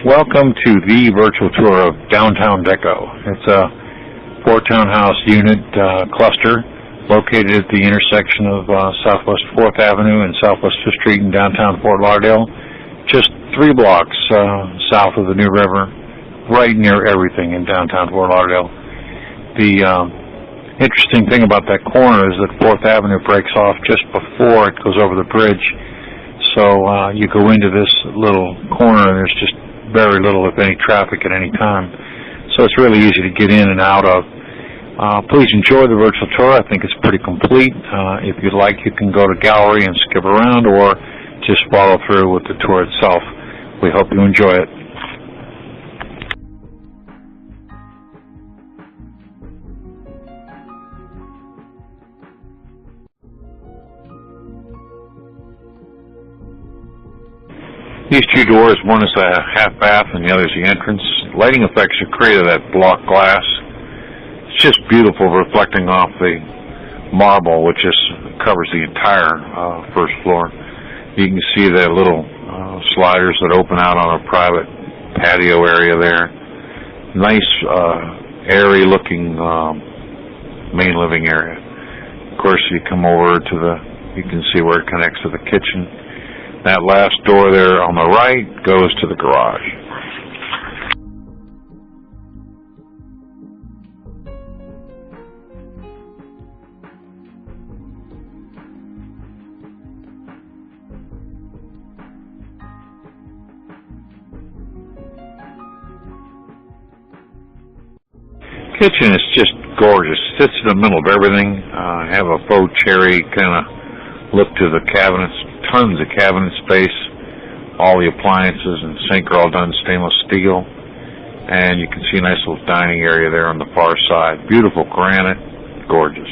Welcome to the virtual tour of downtown Deco. It's a 4-townhouse unit cluster located at the intersection of Southwest 4th Avenue and Southwest 5th Street in downtown Fort Lauderdale, just 3 blocks south of the New River, right near everything in downtown Fort Lauderdale. The interesting thing about that corner is that 4th Avenue breaks off just before it goes over the bridge. So you go into this little corner and there's just very little, if any, traffic at any time. So it's really easy to get in and out of. Please enjoy the virtual tour. I think it's pretty complete. If you'd like, you can go to gallery and skip around or just follow through with the tour itself. We hope you enjoy it. These 2 doors, one is a half bath and the other is the entrance. Lighting effects are created that block glass. It's just beautiful, reflecting off the marble, which just covers the entire first floor. You can see the little sliders that open out on a private patio area there. Nice, airy looking main living area. Of course, you come over to you can see where it connects to the kitchen. That last door there on the right goes to the garage. Kitchen is just gorgeous. Sits in the middle of everything. Have a faux cherry kind of look to the cabinets. Tons of cabinet space. All the appliances and sink are all done stainless steel. And you can see a nice little dining area there on the far side. Beautiful granite. Gorgeous.